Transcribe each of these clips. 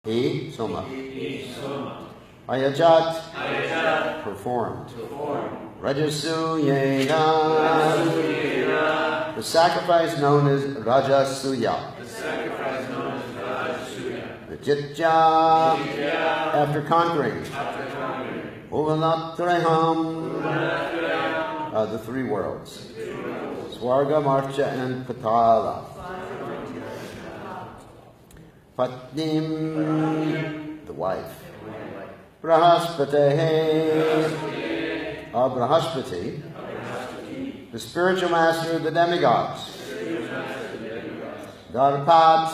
He, Soma. Ayajat, performed. Rajasuyena, the sacrifice known as Rajasuya. Vijitya, after conquering. Uvanatraham, the three worlds. Swarga, Marcha, and Patala. Patnim, the wife. Brahaspate, Brahaspati, the spiritual master of the demigods. Darpat,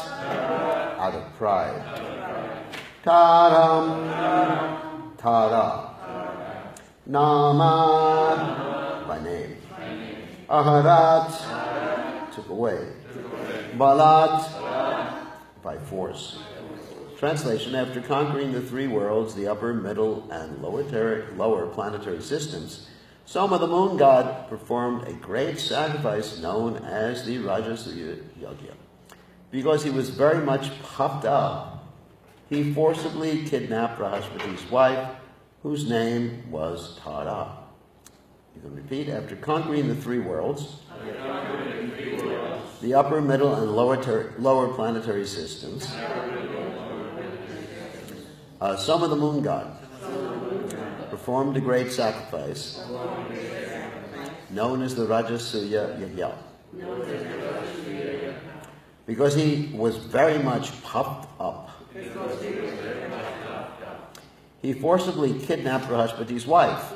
out of pride. Taram, Tara. Nama, by name. Aharat, took away. Balat, by force. Translation: after conquering the three worlds, the upper, middle, and lower planetary systems, Soma, the moon god, performed a great sacrifice known as the Rajasuya Yajna. Because he was very much puffed up, he forcibly kidnapped Brahaspati's wife, whose name was Tara. You can repeat: after conquering the three worlds, the upper, middle, and lower planetary systems, Soma, the moon god, performed a great sacrifice known as the Rajasuya Yajna. Because he was very much puffed up, he forcibly kidnapped Brahaspati's wife,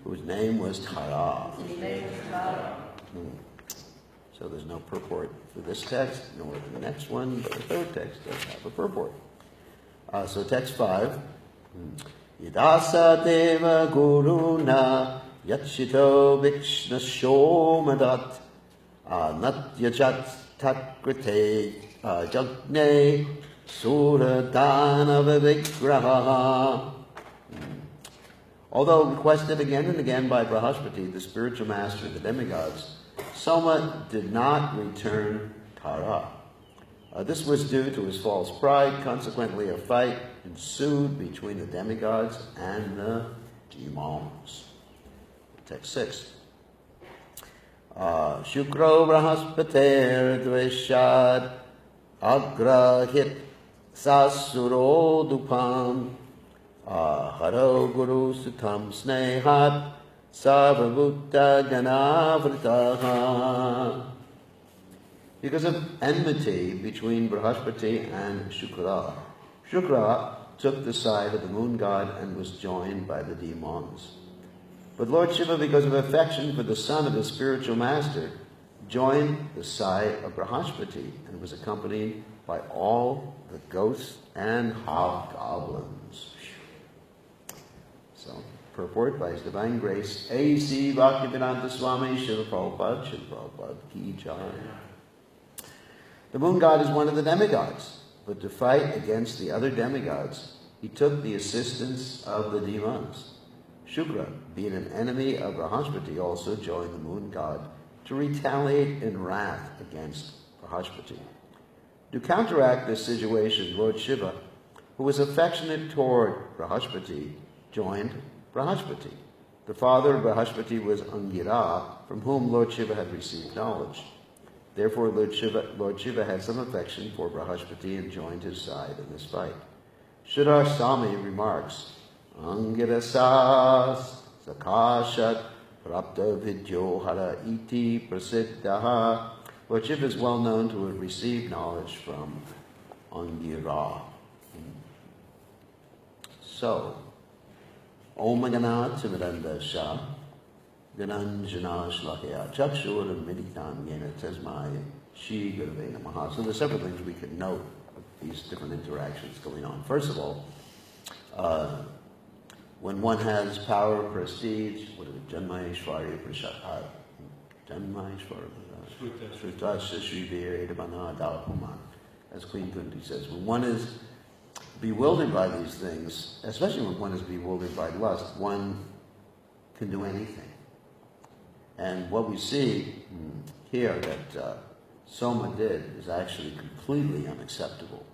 whose name was Tara. So there's no purport for this text, nor for the next one, but the third text does have a purport. So text 5. Yadasa deva guruna yachito vikshna shomadat natyajat tatkrite jagne sura danava vigraha. Although requested again and again by Brahaspati, the spiritual master of the demigods, Soma did not return Tara. This was due to his false pride. Consequently, a fight ensued between the demigods and the demons. Text 6. Shukro Brahaspate Dveshad Agrahit Sasuro Dupam Haro Guru Sutam Snehat Sarvabhutta Ganavritaha. Because of enmity between Brahaspati and Shukra, Shukra took the side of the moon god and was joined by the demons. But Lord Shiva, because of affection for the son of his spiritual master, joined the side of Brahaspati and was accompanied by all the ghosts and hobgoblins. So, purport by His Divine Grace, A.C. Bhaktivedanta Swami Srila Prabhupada Ki Jai. The moon god is one of the demigods, but to fight against the other demigods, he took the assistance of the demons. Shukra, being an enemy of Brahaspati, also joined the moon god to retaliate in wrath against Brahaspati. To counteract this situation, Lord Shiva, who was affectionate toward Brahaspati, joined Brahaspati. The father of Brahaspati was Angira, from whom Lord Shiva had received knowledge. Therefore, Lord Shiva had some affection for Brahaspati and joined his side in this fight. Sridhar Swami remarks, Angirasas Sakashat Prapta Vidyohara Iti Prasiddhaha. Lord Shiva is well known to have received knowledge from Angira. So, Om Gana Timiranda Shah Gananjana Shlakaya Chakshur Meditan Yena Tesmai Shi Gurave Namaha. So there's several things we can note of these different interactions going on. First of all, when one has power, prestige, what is it? Janmaishwarya Prashad. As Queen Kunti says, when one is bewildered by these things, especially when one is bewildered by lust, one can do anything. And what we see here, that Soma did is actually completely unacceptable.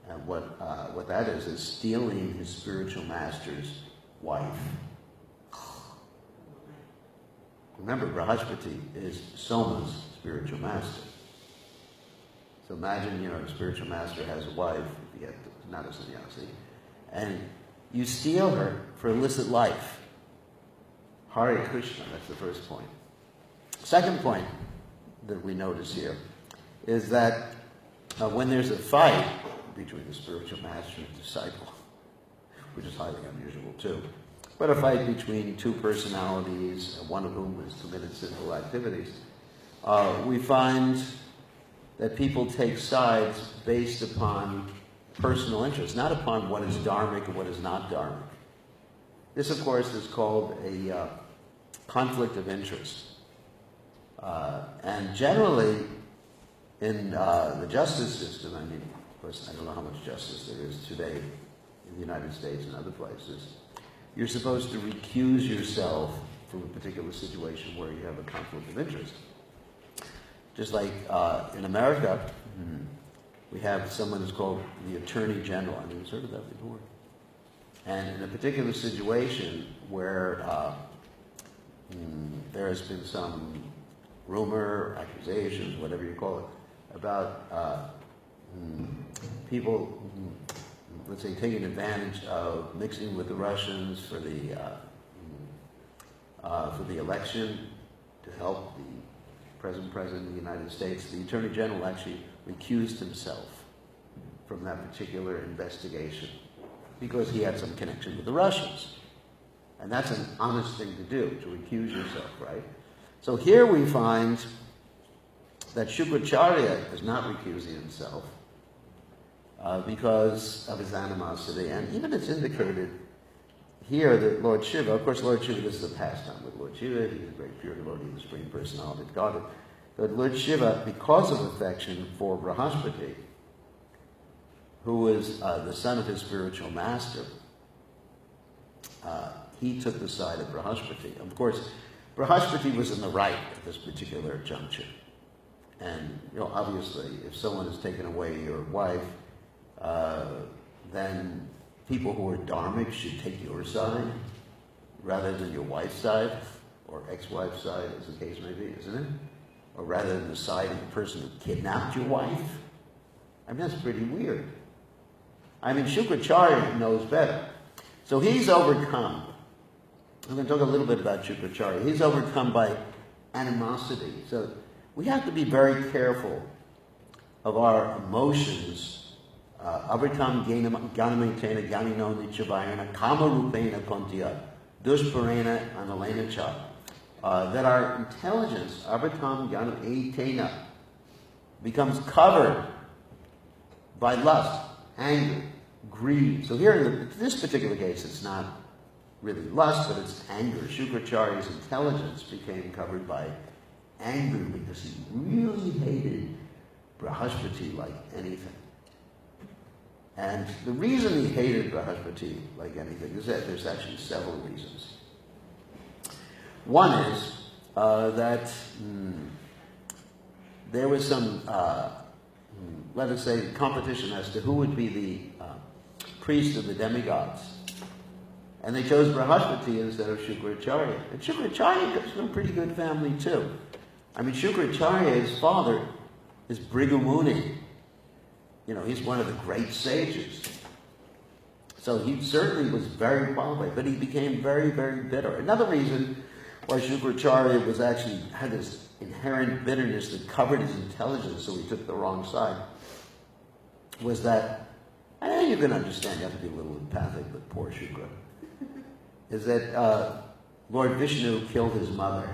And what that is stealing his spiritual master's wife. Remember, Brahaspati is Soma's spiritual master. So imagine, the spiritual master has a wife, if he had not a sannyasi, and you steal her for illicit life. Hare Krishna, that's the first point. Second point that we notice here is that when there's a fight between the spiritual master and disciple, which is highly unusual too, but a fight between two personalities, one of whom has committed sinful activities, we find that people take sides based upon personal interest, not upon what is dharmic and what is not dharmic. This, of course, is called a conflict of interest. And generally, in the justice system, of course, I don't know how much justice there is today in the United States and other places, you're supposed to recuse yourself from a particular situation where you have a conflict of interest. Just like in America, we have someone who's called the Attorney General. I mean, you've heard of that before. And in a particular situation where there has been some rumor, accusations, whatever you call it, about people, let's say, taking advantage of mixing with the Russians for the election to help the present President of the United States, the Attorney General actually recused himself from that particular investigation because he had some connection with the Russians. And that's an honest thing to do, to recuse yourself, right? So here we find that Shukracharya is not recusing himself because of his animosity. And even it's indicated here that Lord Shiva, of course Lord Shiva, this is a pastime with Lord Shiva, he's a great pure devotee of the Supreme Personality of Godhead. But Lord Shiva, because of affection for Brahaspati, who is the son of his spiritual master, he took the side of Brahaspati. Of course, Brahaspati was in the right at this particular juncture. And, obviously, if someone has taken away your wife, then people who are dharmic should take your side rather than your wife's side, or ex-wife's side, as the case may be, isn't it? Or rather than the side of the person who kidnapped your wife. I mean, that's pretty weird. I mean, Shukracharya knows better. So he's overcome. I'm going to talk a little bit about Shukracharya. He's overcome by animosity. So we have to be very careful of our emotions. Avartam ganamitena ganino nichavayana kamarupena kontya dushparena analena cha. That our intelligence, avartam ganam becomes covered by lust, anger, greed. So here in this particular case, it's not really lust, but it's anger. Shukracharya's intelligence became covered by anger because he really hated Brahaspati like anything. And the reason he hated Brahaspati like anything is that there's actually several reasons. One is that there was some, let us say, competition as to who would be the priest of the demigods. And they chose Brahaspati instead of Shukracharya. And Shukracharya comes from a pretty good family too. I mean, Shukracharya, his father, is Bhrigu Muni. He's one of the great sages. So he certainly was very qualified, but he became very, very bitter. Another reason why Shukracharya had this inherent bitterness that covered his intelligence, so he took the wrong side, was that, and you can understand, you have to be a little empathic with poor Shukra, is that Lord Vishnu killed his mother.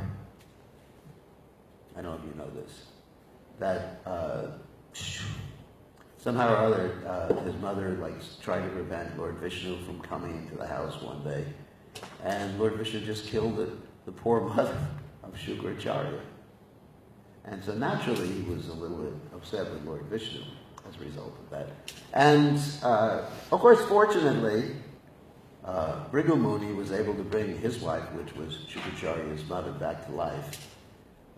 I don't know if you know this. That somehow or other, his mother tried to prevent Lord Vishnu from coming into the house one day. And Lord Vishnu just killed the poor mother of Shukracharya. And so naturally he was a little bit upset with Lord Vishnu as a result of that. And of course, fortunately, Bhrigu Muni was able to bring his wife, which was Shukracharya's mother, back to life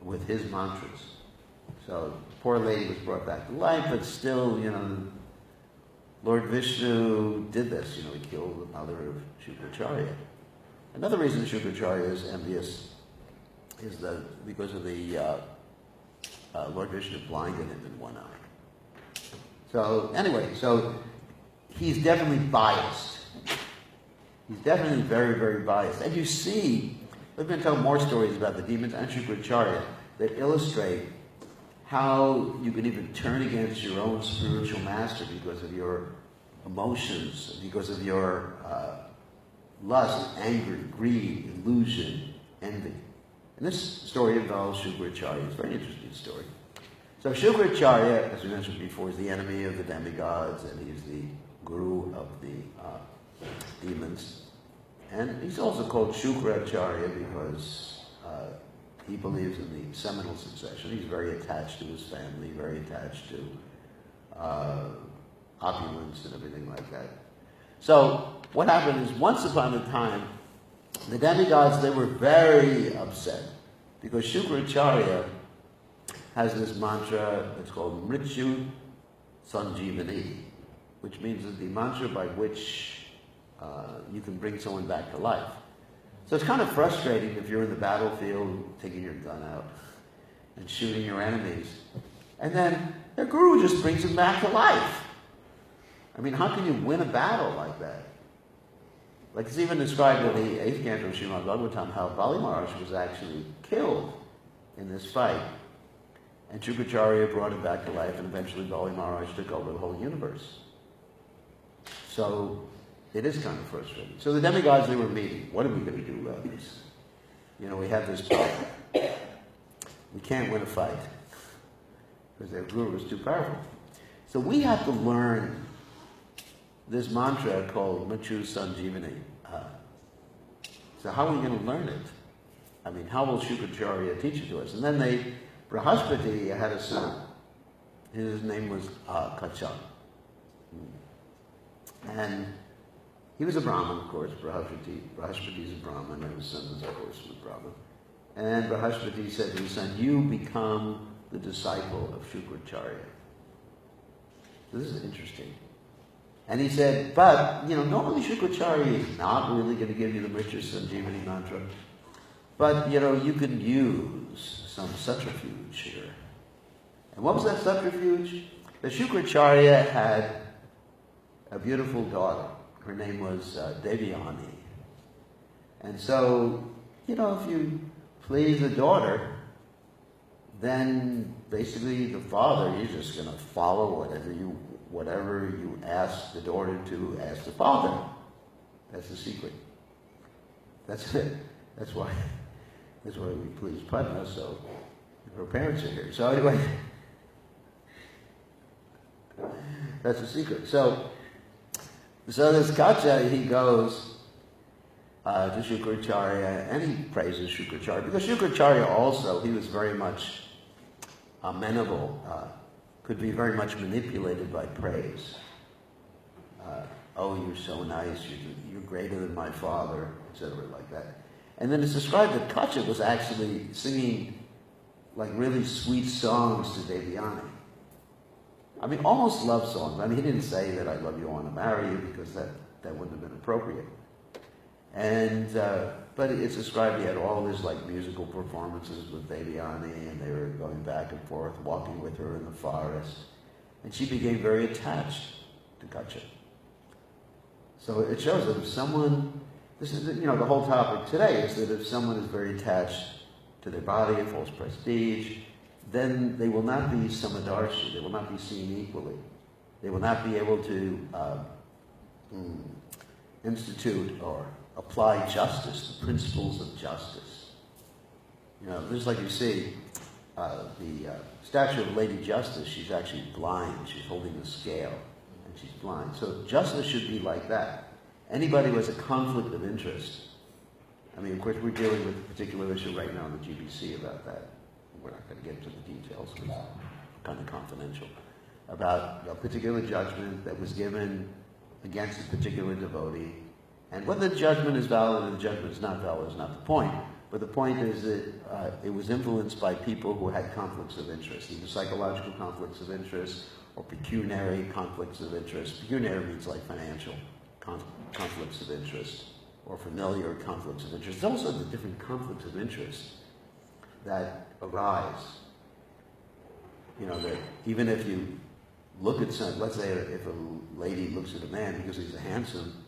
with his mantras. So the poor lady was brought back to life, but still, Lord Vishnu did this. He killed the mother of Shukracharya. Another reason Shukracharya is envious is that because of the Lord Vishnu blinded him in one eye. So anyway, he's definitely biased. He's definitely very, very biased. And you see, we're going to tell more stories about the demons and Shukracharya that illustrate how you can even turn against your own spiritual master because of your emotions, because of your lust, anger, greed, illusion, envy. And this story involves Shukracharya. It's a very interesting story. So Shukracharya, as we mentioned before, is the enemy of the demigods, and he's the guru of the demons. And he's also called Shukracharya because he believes in the seminal succession. He's very attached to his family, very attached to opulence and everything like that. So what happened is, once upon a time, the demigods, they were very upset because Shukracharya has this mantra that's called Mrityu Sanjivani, which means that the mantra by which you can bring someone back to life. So it's kind of frustrating if you're in the battlefield taking your gun out and shooting your enemies, and then their guru just brings them back to life. I mean, how can you win a battle like that? Like, it's even described in the 8th canto of Srimad Bhagavatam how Bali Maharaj was actually killed in this fight. And Shukracharya brought him back to life, and eventually Bali Maharaj took over the whole universe. So it is kind of frustrating. So the demigods, they were meeting. What are we going to do about this? We have this problem. We can't win a fight because their guru is too powerful. So we have to learn this mantra called Mrityu Sanjivani. So how are we going to learn it? I mean, how will Shukracharya teach it to us? And then Brahaspati had a son. His name was Kacha. And he was a Brahmin, of course. Brahaspati is a Brahmin, and his son was, of course, a Brahmin. And Brahaspati said to his son, "You become the disciple of Shukracharya." This is interesting. And he said, but, normally Shukracharya is not really going to give you the Mrityu Sanjivani mantra. But, you can use some subterfuge here. And what was that subterfuge? The Shukracharya had a beautiful daughter. Her name was Devyani. And so, if you please the daughter, then basically the father, he's just going to follow whatever you ask the daughter to ask the father. That's the secret. That's it. That's why we please Padma, so her parents are here. So anyway, that's the secret. So this Kacha, he goes to Shukracharya, and he praises Shukracharya, because Shukracharya also, he was very much amenable, could be very much manipulated by praise. Oh, you're so nice, you're greater than my father, etc., like that. And then it's described that Kacha was actually singing like really sweet songs to Devyani. I mean, almost love songs. I mean, he didn't say that I love you, I want to marry you, because that wouldn't have been appropriate. And but it's described he had all his like musical performances with Devyani, and they were going back and forth, walking with her in the forest, and she became very attached to Kacha. So it shows that if someone, this is the whole topic today is that if someone is very attached to their body, a false prestige, then they will not be samadarshi, they will not be seen equally. They will not be able to institute or apply justice, the principles of justice. Just like you see, the statue of Lady Justice, she's actually blind. She's holding the scale, and she's blind. So justice should be like that. Anybody who has a conflict of interest, I mean, of course, we're dealing with a particular issue right now in the GBC about that. We're not going to get into the details because it's kind of confidential. About a particular judgment that was given against a particular devotee. And whether the judgment is valid or the judgment is not valid is not the point. But the point is that it was influenced by people who had conflicts of interest, either psychological conflicts of interest or pecuniary conflicts of interest. Pecuniary means like financial conflicts of interest or familiar conflicts of interest. There's also the different conflicts of interest that arise. You know, that even if you look at some, let's say if a lady looks at a man because he's handsome,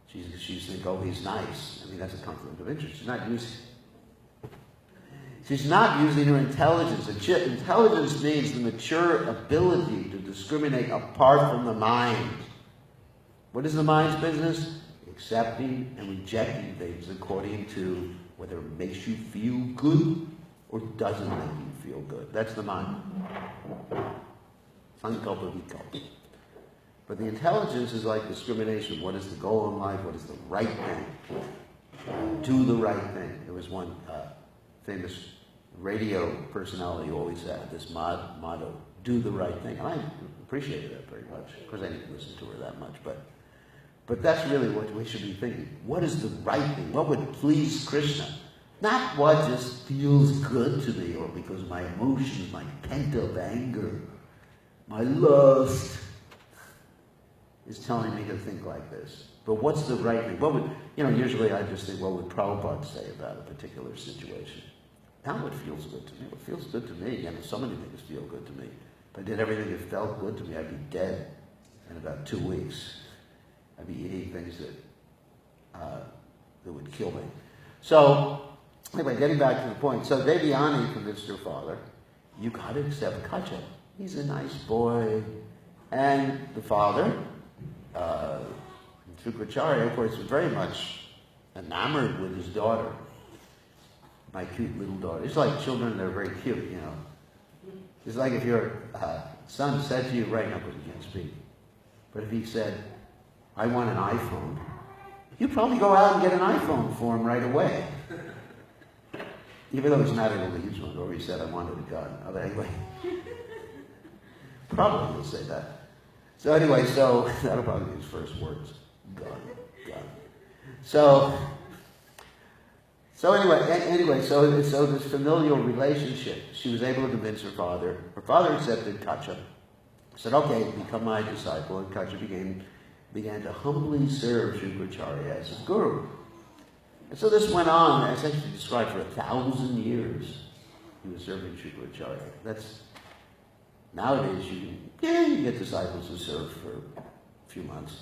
she's think, oh, he's nice. I mean, that's a conflict of interest. She's not using her intelligence. Intelligence means the mature ability to discriminate apart from the mind. What is the mind's business? Accepting and rejecting things according to whether it makes you feel good or doesn't make you feel good. That's the mind. Sankalpa vikalpa. But the intelligence is like discrimination. What is the goal in life? What is the right thing? Do the right thing. There was one famous radio personality who always had this motto, do the right thing. And I appreciated that very much. Of course, I didn't listen to her that much, but that's really what we should be thinking. What is the right thing? What would please Krishna? Not what just feels good to me, or because my emotions, my pent-up anger, my lust is telling me to think like this. But what's the right thing? What would, usually I just think, what would Prabhupada say about a particular situation? Not what feels good to me. What feels good to me, and so many things feel good to me. If I did everything that felt good to me, I'd be dead in about 2 weeks. I'd be eating things that would kill me. So, anyway, getting back to the point. So Devyani convinced her father, you got to accept Kacha. He's a nice boy. And the father, Shukracharya, of course, was very much enamored with his daughter. My cute little daughter. It's like children that are very cute, It's like if your son said to you right now, because he can't speak, but if he said, I want an iPhone, you'd probably go out and get an iPhone for him right away. Even though he's not going to use one, or he said, I wanted a gun. Oh, but anyway, probably he'll say that. So anyway, that'll probably be his first words. Gun. So anyway, so this familial relationship, she was able to convince her father. Her father accepted Kacha. Said, okay, become my disciple. And Kacha began to humbly serve Shukracharya as his guru. And so this went on, as actually described, for 1,000 years. He was serving Shukracharya. That's, nowadays you get disciples who serve for a few months.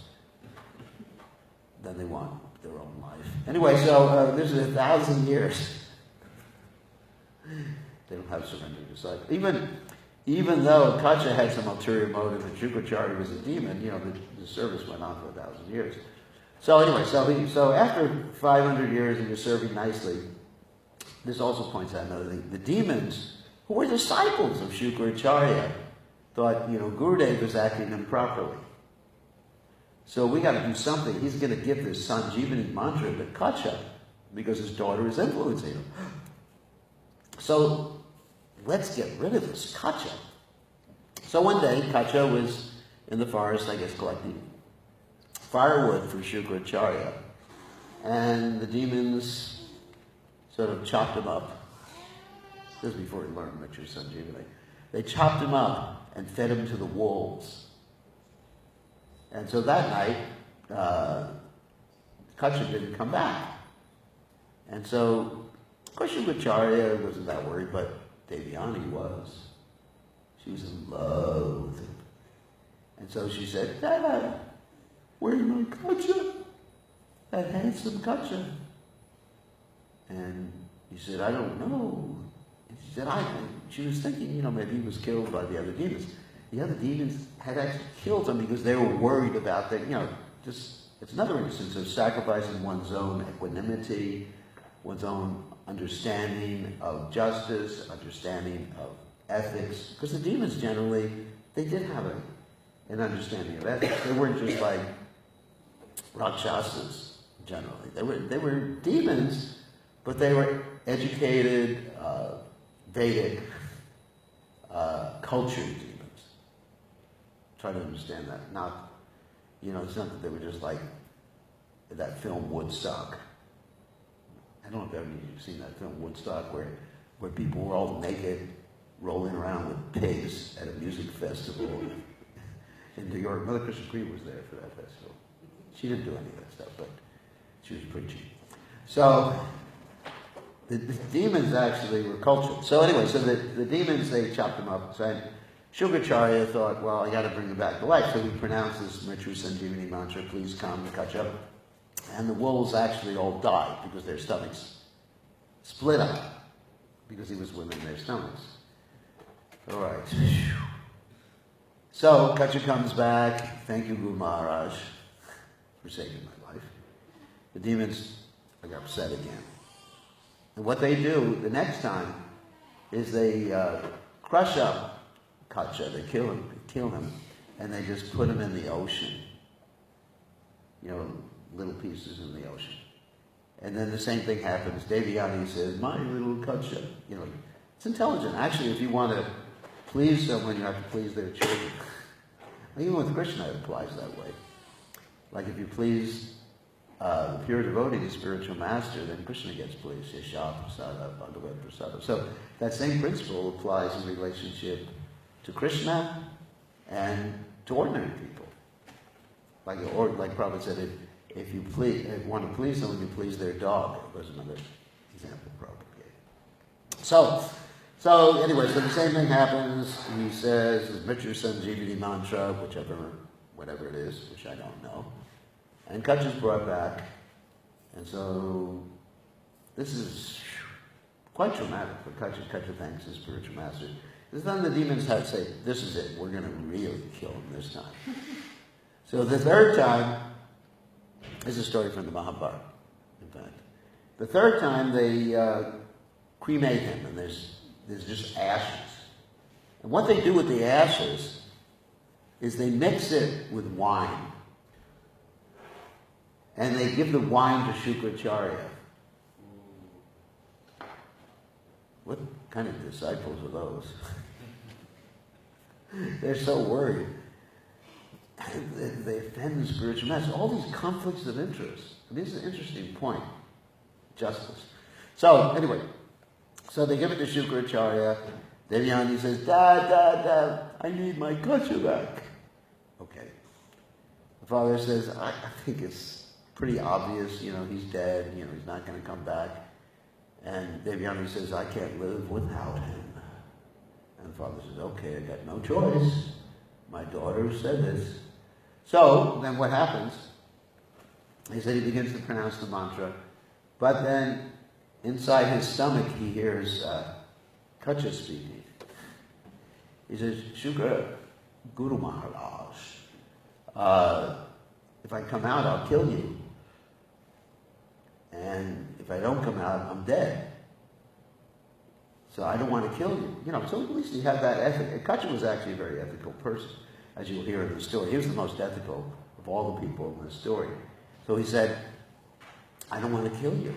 Then they want their own life. Anyway, so this is 1,000 years. They don't have surrendered disciples. Even though Kacha had some ulterior motive and Shukracharya was a demon, the service went on for 1,000 years. So anyway, so after 500 years he was serving nicely. This also points out another thing. The demons, who were disciples of Shukracharya, thought, Gurudev was acting improperly. So we got to do something. He's going to give this Sanjeevani mantra to Kacha because his daughter is influencing him. So let's get rid of this Kacha. So one day, Kacha was in the forest, I guess, collecting firewood for Shukracharya. And the demons sort of chopped him up. This is before he learned Mitra Sanjeevani. They chopped him up and fed him to the wolves. And so that night, Kacha didn't come back. And so, of course, Shukracharya wasn't that worried, but Devyani was. She was in love with him. And so she said, Dad, where's my Kacha? That handsome Kacha. And he said, I don't know. And she said, she was thinking, maybe he was killed by the other demons. The other demons had actually killed him because they were worried about that, it's another instance of sacrificing one's own equanimity, one's own understanding of justice, understanding of ethics. Because the demons generally, they did have an understanding of ethics. They weren't just like Rakshasas, generally. They were demons, but they were educated, Vedic, cultured demons. Try to understand that. Not, it's not that they were just like that film Woodstock. I don't know if you've seen that film, Woodstock, where people were all naked, rolling around with pigs at a music festival in New York. Mother Christian Creed was there for that festival. She didn't do any of that stuff, but she was preaching. So the demons actually were cultured. So anyway, so the demons, they chopped them up. So Shukracharya thought, well, I got to bring him back to life. So he pronounced this Mrityu Sanjeevani mantra, please come, Kacha. And the wolves actually all died because their stomachs split up because he was within their stomachs. All right. So Kacha comes back. Thank you, Guru Maharaj, for saving my life. The demons are upset again. And what they do the next time is they crush up Kacha, they kill him, and they just put him in the ocean. Little pieces in the ocean. And then the same thing happens. Devyani says, my little Kacha. It's intelligent. Actually, if you want to please someone, you have to please their children. Even with Krishna, it applies that way. Like if you please the pure devotee, the spiritual master, then Krishna gets pleased. Yasha prasada, bhagavad prasada. So that same principle applies in relationship to Krishna and to ordinary people. Like Prabhupada said, if you want to please someone, you please their dog. It was another example Prabhupada gave. So anyway, so the same thing happens. He says, Mrityu Sanjeevani mantra, whatever it is, which I don't know. And Kacha's brought back. And so this is quite traumatic for Kacha. Kacha thanks his spiritual master. Then the demons had to say, this is it. We're going to really kill him this time. So the third time, this is a story from the Mahabharata, in fact. The third time they cremate him, and there's just ashes. And what they do with the ashes is they mix it with wine. And they give the wine to Shukracharya. What kind of disciples are those? They're so worried. They offend the spiritual master. All these conflicts of interest. This is an interesting point. Justice. So, anyway. So they give it to Shukracharya. Devyani says, Dad, I need my Kacha back. Okay. The father says, I think it's pretty obvious, he's dead, he's not going to come back. And Devyani says, I can't live without him. And the father says, okay, I got no choice. My daughter said this. So, then what happens? He said he begins to pronounce the mantra, but then inside his stomach he hears Kacha speaking. He says, Shukra, Guru Maharaj, if I come out, I'll kill you. And if I don't come out, I'm dead. So I don't want to kill you. So at least he had that ethic. Kacha was actually a very ethical person, as you'll hear in the story. He was the most ethical of all the people in the story. So he said, I don't want to kill you.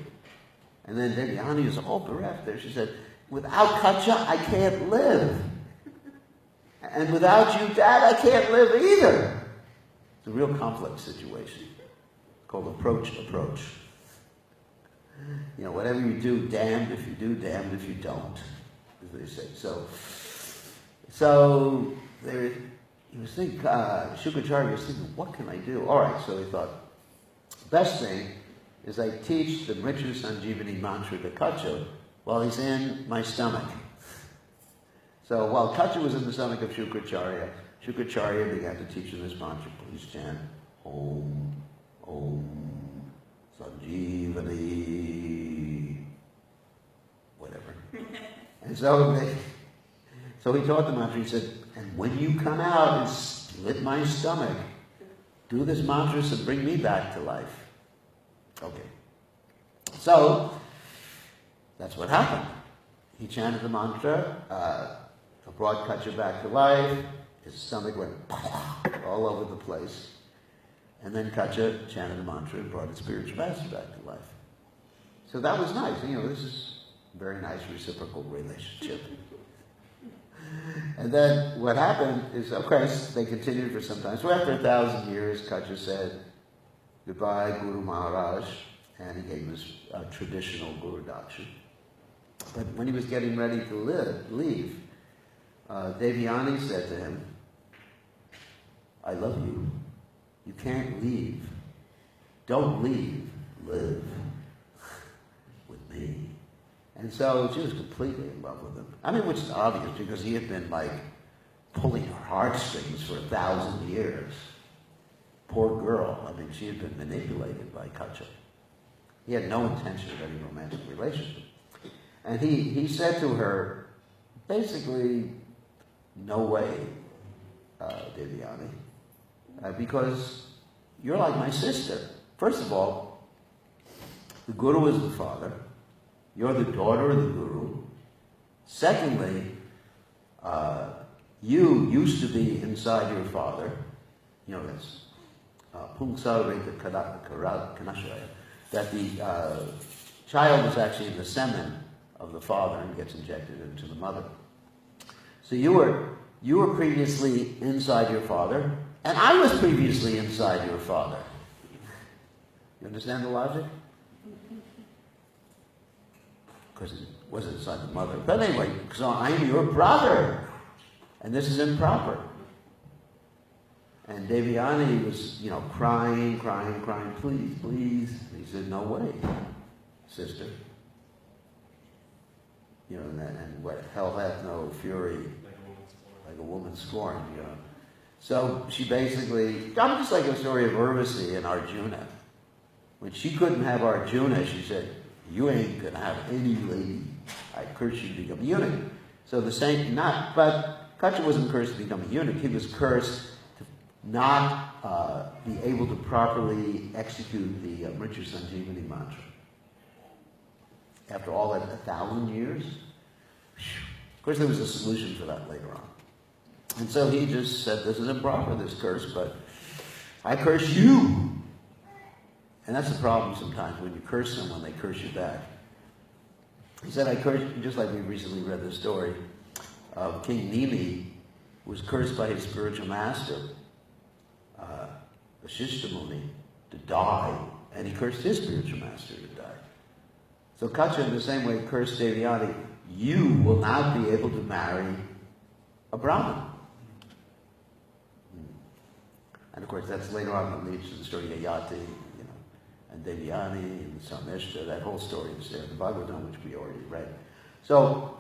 And then Devyani was all bereft there. She said, without Kacha, I can't live. And without you, Dad, I can't live either. It's a real complex situation. It's called approach. Whatever you do, damned if you do, damned if you don't, as they say. So he was thinking, Shukracharya was thinking, what can I do? All right, so he thought, best thing is I teach the Mrityu Sanjeevani mantra to Kacha while he's in my stomach. So while Kacha was in the stomach of Shukracharya began to teach him this mantra. Please chant Om, Om, Sanjeevani, whatever. And so he taught the mantra. He said, and when you come out and split my stomach, do this mantra to bring me back to life. Okay. So, that's what happened. He chanted the mantra, brought Kacha back to life. His stomach went all over the place. And then Kacha chanted the mantra and brought his spiritual master back to life. So that was nice. This is a very nice reciprocal relationship. And then what happened is, of course, they continued for some time. So after 1,000 years, Kacha said, goodbye, Guru Maharaj. and he gave his traditional Guru Dakshin. But when he was getting ready to leave, Devyani said to him, I love you. You can't leave. Don't leave. Live with me. And so she was completely in love with him. I mean, which is obvious because he had been like pulling her heartstrings for 1,000 years. Poor girl. I mean, she had been manipulated by Kacha. He had no intention of any romantic relationship. And he said to her, basically, no way, Devyani, because you're like my sister. First of all, the Guru is the father. You're the daughter of the Guru. Secondly, you used to be inside your father. You know, that's Pungsarita Kanashaya, that the child is actually in the semen of the father and gets injected into the mother. So you were previously inside your father, and I was previously inside your father. You understand the logic? Because it wasn't inside the mother. But anyway, so I'm your brother, and this is improper. And Devyani was, crying, please, please. And he said, no way, sister. And what hell hath no fury like a woman scorned, So she basically, just like a story of Urvasi and Arjuna. When she couldn't have Arjuna, she said, you ain't gonna have any lady. I curse you to become a eunuch. So the same, but Kacha wasn't cursed to become a eunuch. He was cursed to not be able to properly execute the Mrityu Sanjeevani mantra. After all that 1,000 years, of course there was a solution for that later on. And so he just said, this is improper, this curse, but I curse you. And that's the problem sometimes. When you curse someone, they curse you back. He said, I curse you, just like we recently read the story of King Nimi, who was cursed by his spiritual master, Vasishtha Muni, to die, and he cursed his spiritual master to die. So Kacha, in the same way, cursed Devyani, you will not be able to marry a Brahmin. And of course, that's later on that leads to the story of Yayati, and Devyani and Samishta. That whole story is there in the Bhagavatam, which we already read. So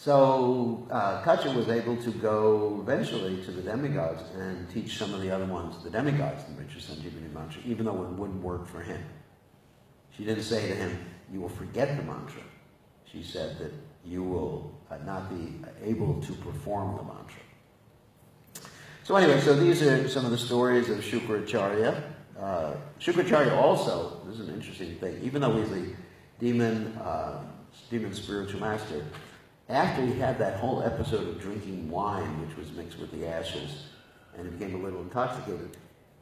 Kacha was able to go eventually to the demigods and teach some of the other ones, the demigods, the Mrityu Sanjeevani mantra, even though it wouldn't work for him. She didn't say to him, you will forget the mantra. She said that you will not be able to perform the mantra. So anyway, so these are some of the stories of Shukracharya. Shukracharya also, this is an interesting thing, even though he's the demon spiritual master, after he had that whole episode of drinking wine, which was mixed with the ashes, and he became a little intoxicated,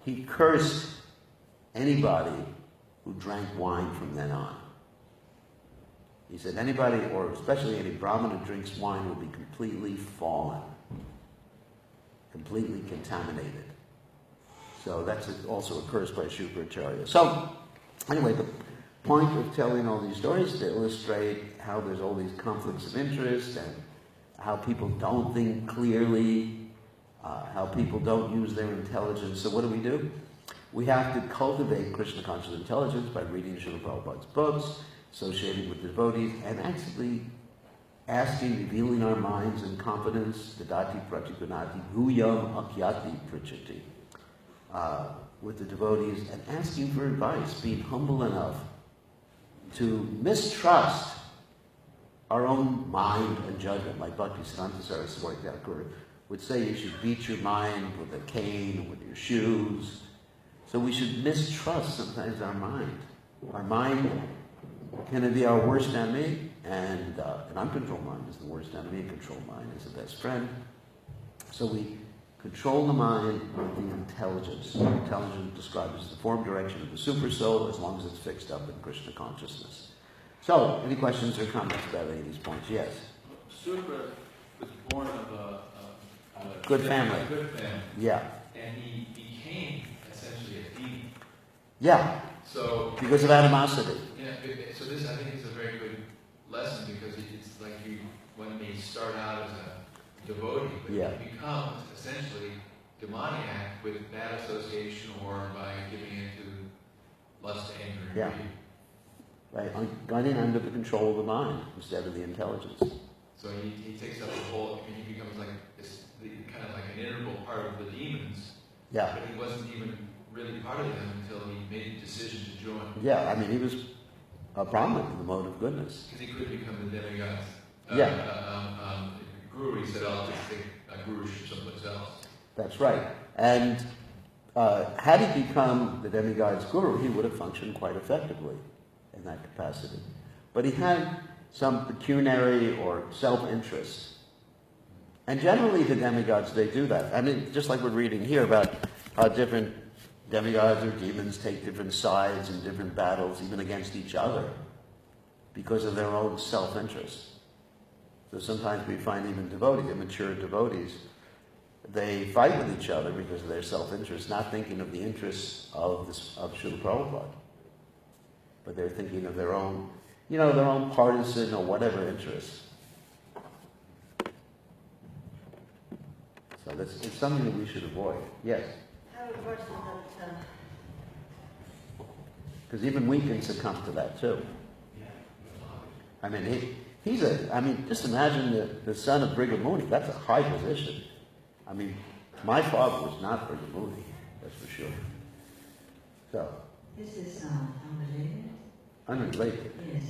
he cursed anybody who drank wine from then on. He said anybody, or especially any Brahmin who drinks wine, will be completely fallen, completely contaminated. So that's also a curse by Shukracharya. So, anyway, the point of telling all these stories is to illustrate how there's all these conflicts of interest and how people don't think clearly, how people don't use their intelligence. So what do? We have to cultivate Krishna conscious intelligence by reading Srila Prabhupada's books, associating with devotees, and actually asking, revealing our minds in confidence, Dadati Pratigunati, Guyam Akyati Prichati, with the devotees, and asking for advice, being humble enough to mistrust our own mind and judgment, like Bhaktisiddhanta Saraswati Thakur would say you should beat your mind with a cane or with your shoes. So we should mistrust sometimes our mind. Our mind can be our worst enemy, and an uncontrolled mind is the worst enemy, a controlled mind is the best friend. So we control the mind with the intelligence. Intelligence described as the form direction of the super soul, as long as it's fixed up in Krishna consciousness. So, any questions or comments about any of these points? Yes? Shukra was born of a good family. A good family. Yeah. And he became essentially a demon. Yeah. So because of animosity. yeah, so this I think is a very good lesson because it's like when they start out as a devotee, but Yeah. it becomes essentially demoniac with bad association or by giving into lust, anger, and Yeah. greed. Right, getting under the control of the mind instead of the intelligence. So he takes up the whole. I mean, he becomes like this, kind of like an integral part of the demons. Yeah. But he wasn't even really part of them until he made the decision to join. Yeah, I mean, he was prominent in the mode of goodness. Because he could become the demigod. Guru, he said, I'll just take a guruship someplace else. That's right. And had he become the demigod's guru, he would have functioned quite effectively in that capacity. But he had some pecuniary or self-interest. And generally the demigods, they do that. I mean, just like we're reading here about how different demigods or demons take different sides in different battles, even against each other, because of their own self-interest. So sometimes we find even devotees, immature devotees, they fight with each other because of their self-interest, not thinking of the interests of Srila Prabhupada. But they're thinking of their own, their own partisan or whatever interests. So it's something that we should avoid. Yes? How it works with that, Because even we can succumb to that too. I mean, just imagine the son of Brigham Mooney. That's a high position. I mean, my father was not Brigham Mooney, that's for sure. So. this is unrelated. Unrelated. Yes.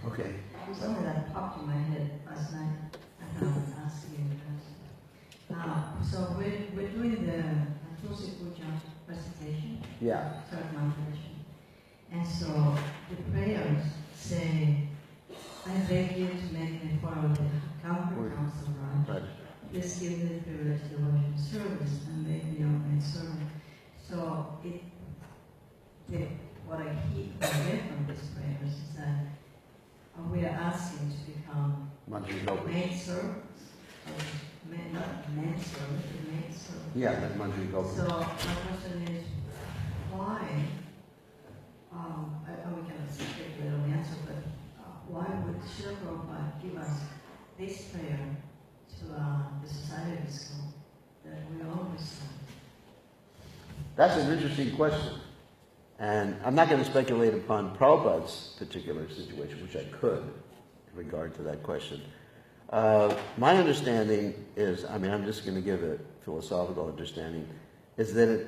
Okay. It was something that popped in my head last night. I thought I would ask you because. So we're doing the Tulsi Puja recitation. Yeah. Third mantra. And so the prayers say, I beg you to make me follow the counter counsel right. Right. Please give me the privilege to work in service and make me your maid servant. So what I get from these prayers is that we are asking to become maid servants. Not maid servants, but maid servants. Yeah, that's Manjari Gopal. So my question is, why? We cannot speculate on the answer, but why would Srila Prabhupada give us this prayer to the society of school that we always say? That's an interesting question. And I'm not going to speculate upon Prabhupada's particular situation, which I could in regard to that question. My understanding is, I'm just going to give a philosophical understanding, is that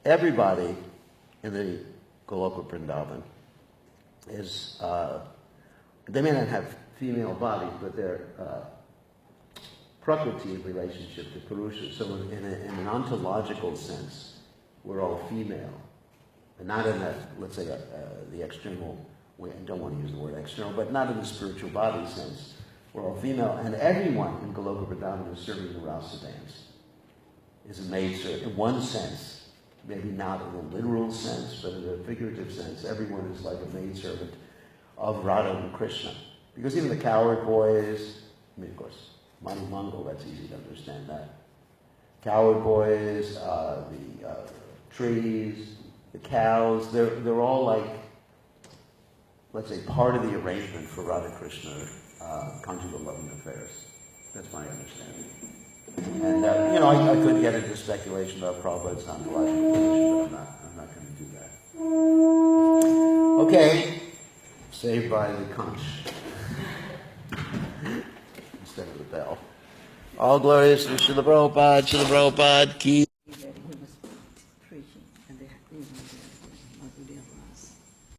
everybody in the Goloka Vrindavan is, they may not have female bodies, but they're prakriti in relationship to Purusha. So in an ontological sense, we're all female. And not in let's say, the external, I don't want to use the word external, but not in the spiritual body sense. We're all female, and everyone in Goloka Vrindavan is serving the rasa dance. Is a maid servant, in one sense, maybe not in a literal sense, but in a figurative sense, everyone is like a maid servant of Radha and Krishna. Because even the cowherd boys, of course, Mani Mangal, that's easy to understand that. Cowherd boys, the trees, the cows, they're all like, let's say, part of the arrangement for Radha Krishna conjugal loving affairs. That's my understanding. And I could get into speculation about Prabhupada's ontological position, but I'm not going to do that. Okay, saved by the conch instead of the bell. All glories to Srila Prabhupada, ki. He was preaching, and they